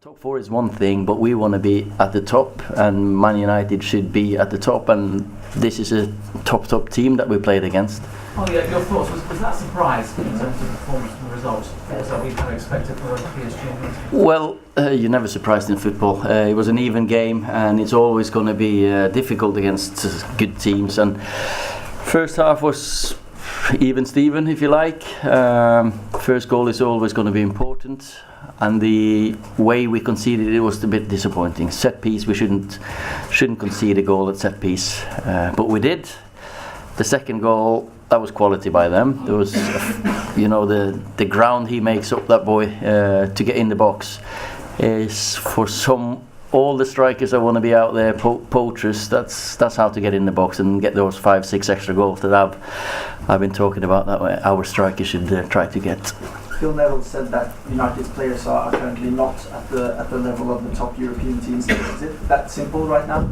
Top four is one thing, but we want to be at the top, and Man United should be at the top, and this is a top team that we played against. Oh yeah, your thoughts, was that a surprise in terms of performance and the results? Was that we kind of expected for PSG? Well, you're never surprised in football. It was an even game, and it's always going to be difficult against good teams, and first half was even Steven, if you like. First goal is always going to be important, and the way we conceded it was a bit disappointing. Set piece, we shouldn't concede a goal at set piece, but we did. The second goal, that was quality by them. There was, the ground he makes up, that boy, to get in the box is for all the strikers that want to be out there, poachers. That's how to get in the box and get those 5-6 extra goals that I've been talking about. That way our strikers should try to get. Phil Neville said that United's players are currently not at the level of the top European teams. Is it that simple right now?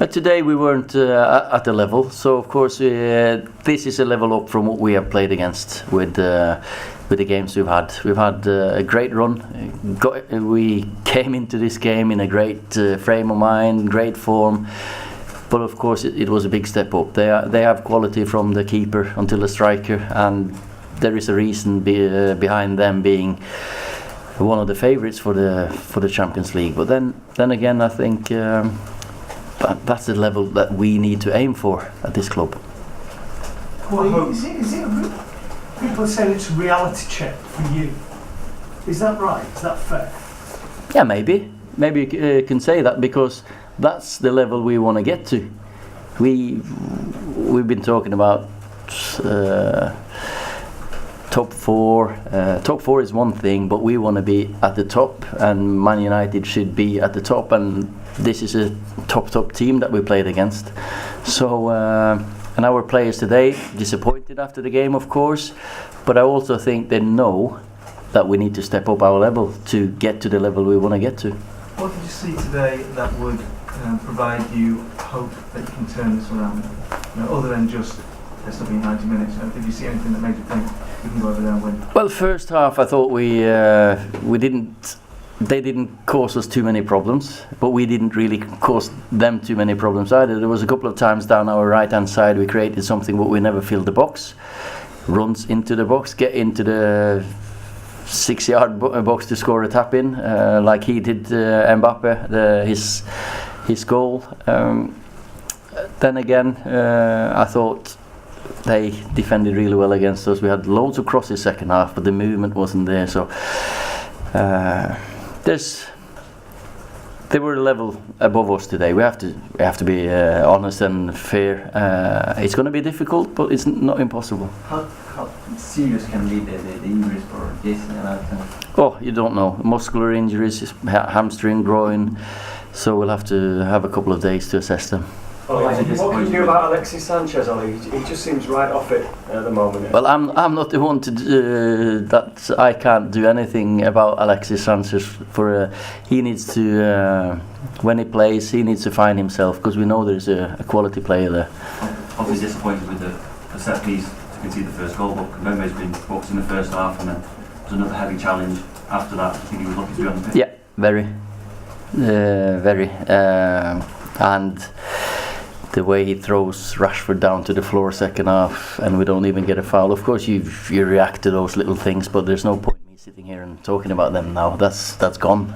Today we weren't at the level, so of course this is a level up from what we have played against with the games we've had. We've had a great run. We came into this game in a great frame of mind, great form. But of course it was a big step up. They have quality from the keeper until the striker, and there is a reason behind them being one of the favourites for the Champions League. But then again, I think that's the level that we need to aim for at this club. Well, is it people say it's a reality check for you? Is that right? Is that fair? Yeah, maybe you can say that, because that's the level we want to get to. We've been talking about top four. Top four is one thing, but we want to be at the top, and Man United should be at the top, and this is a top team that we played against. So and our players today disappointed after the game, of course, but I also think they know that we need to step up our level to get to the level we want to get to. What did you see today that would provide you hope that you can turn this around, other than just there's still been 90 minutes? Did you see anything that made you think we can go over there and win? Well, first half I thought they didn't cause us too many problems, but we didn't really cause them too many problems either. There was a couple of times down our right hand side we created something, but we never filled the box. Runs into the box, get into the 6-yard box to score a tap in, like he did Mbappe, his goal. Then again, I thought they defended really well against us. We had loads of crosses second half, but the movement wasn't there. So they were a level above us today. We have to be honest and fair. It's going to be difficult, but it's not impossible. How serious can be the injuries for Jason and Alton? Oh, you don't know. Muscular injuries, hamstring, groin. So we'll have to have a couple of days to assess them. What can you do about Alexis Sanchez, Ollie? He just seems right off it at the moment. Well, I'm not the one to that. I can't do anything about Alexis Sanchez. He needs to when he plays, he needs to find himself, because we know there's a quality player there. Obviously disappointed with the set piece to concede the first goal, but Mbembe's been booked in the first half, and then there's another heavy challenge after that. I think he was lucky to be on the pitch. Yeah, very, and the way he throws Rashford down to the floor second half, and we don't even get a foul. Of course you react to those little things, but there's no point me sitting here and talking about them now. That's gone.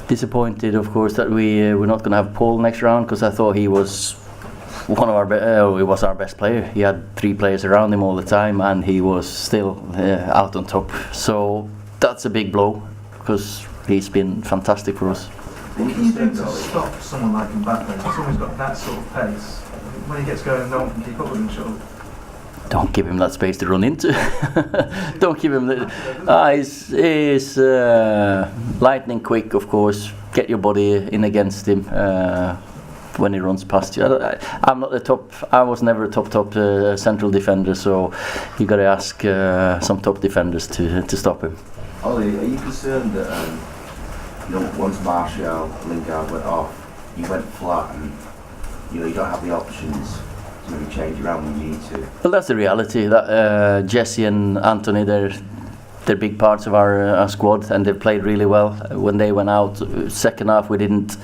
Disappointed, of course, that we're not going to have Paul next round, because I thought he was one of our best player. He had 3 players around him all the time, and he was still out on top. So that's a big blow, because he's been fantastic for us. What can you do to stop someone like Mbappe? Someone's got that sort of pace. When he gets going, no one can keep up with him, surely. Don't give him that space to run into. Don't give him the. He's lightning quick, of course. Get your body in against him when he runs past you. I'm not the top. I was never a top central defender, so you got to ask some top defenders to stop him. Ollie, are you concerned that once Martial, Lingard went off, you went flat, and you don't have the options to maybe change around when you need to? Well, that's the reality. That Jesse and Anthony, they're big parts of our squad, and they've played really well. When they went out, second half we didn't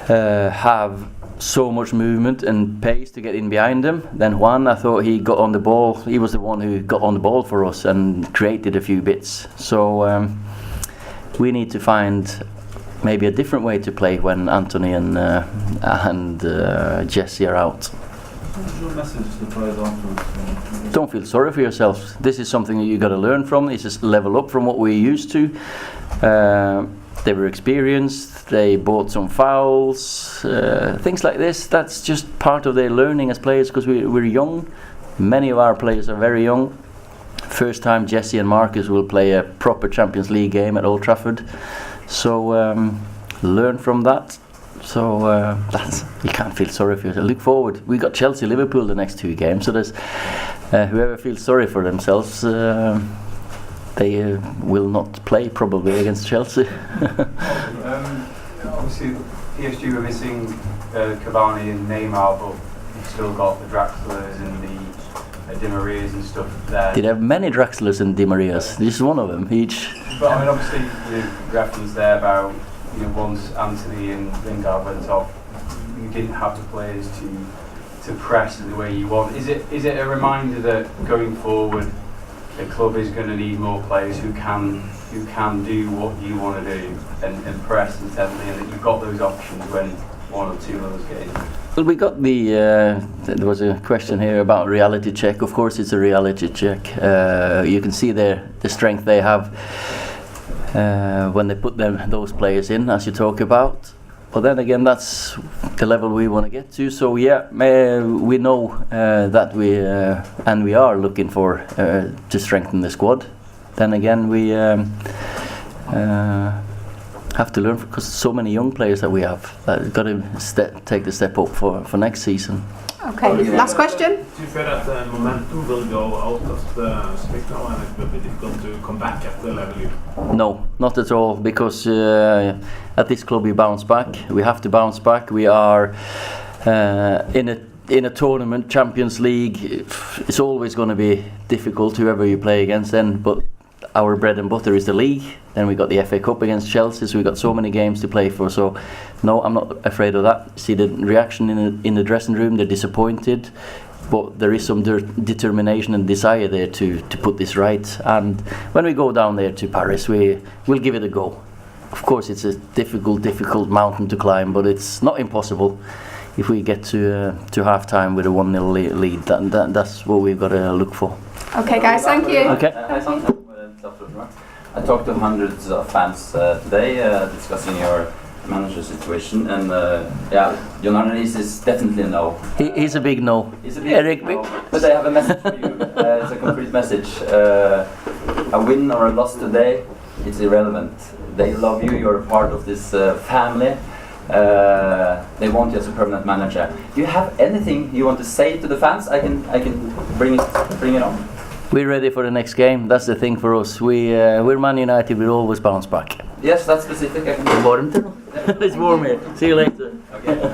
have so much movement and pace to get in behind them. Then Juan, I thought he got on the ball. He was the one who got on the ball for us and created a few bits. So we need to find maybe a different way to play when Anthony and Jesse are out. What's your message to the players afterwards? Don't feel sorry for yourselves. This is something that you got to learn from. This is level up from what we're used to. They were experienced. They bought some fouls, things like this. That's just part of their learning as players, because we're young. Many of our players are very young. First time Jesse and Marcus will play a proper Champions League game at Old Trafford. So learn from that. So you can't feel sorry for yourself. Look forward. We got Chelsea, Liverpool the next 2 games. So there's whoever feels sorry for themselves, they will not play probably against Chelsea. Obviously, PSG were missing Cavani and Neymar, but you've still got the Draxlers and the Di Marias and stuff there. Did have many Draxlers and Di Marias. This is one of them each. But I mean, obviously, the reference there about once Anthony and Lingard went off, you didn't have the players to press in the way you want. Is it a reminder that going forward, the club is going to need more players who can do what you want to do and press intently, and that you've got those options when 1 or 2 others get in? Well, we got there was a question here about reality check. Of course, it's a reality check. You can see the strength they have when they put those players in, as you talk about. But then again, that's the level we want to get to. So yeah, we know that we are looking for to strengthen the squad. Then again, we have to learn, because so many young players that we have that got to take the step up for next season. Okay, last question. Do you fear that momentum will go out of the split now and it will be difficult to come back at the level you? No, not at all, because at this club we bounce back. We have to bounce back. We are in a tournament, Champions League. It's always going to be difficult, whoever you play against then, but our bread and butter is the league. Then we got the FA Cup against Chelsea, so we got so many games to play for. So no, I'm not afraid of that. See the reaction in the dressing room, they're disappointed, but there is some determination and desire there to put this right. And when we go down there to Paris, we'll give it a go. Of course, it's a difficult mountain to climb, but it's not impossible. If we get to half-time with a 1-0 lead, that's what we've got to look for. Okay, guys, thank you. Okay. I talked to hundreds of fans today discussing your manager situation, and Jon is definitely a no. He's a big no. He's a big no. But I have a message for you. It's a concrete message. A win or a loss today, it's irrelevant. They love you. You're a part of this family. They want you as a permanent manager. Do you have anything you want to say to the fans? I can bring it on. We're ready for the next game. That's the thing for us. We're Man United. We'll always bounce back. Yes, that's specific. It's warm here. See you later. Okay.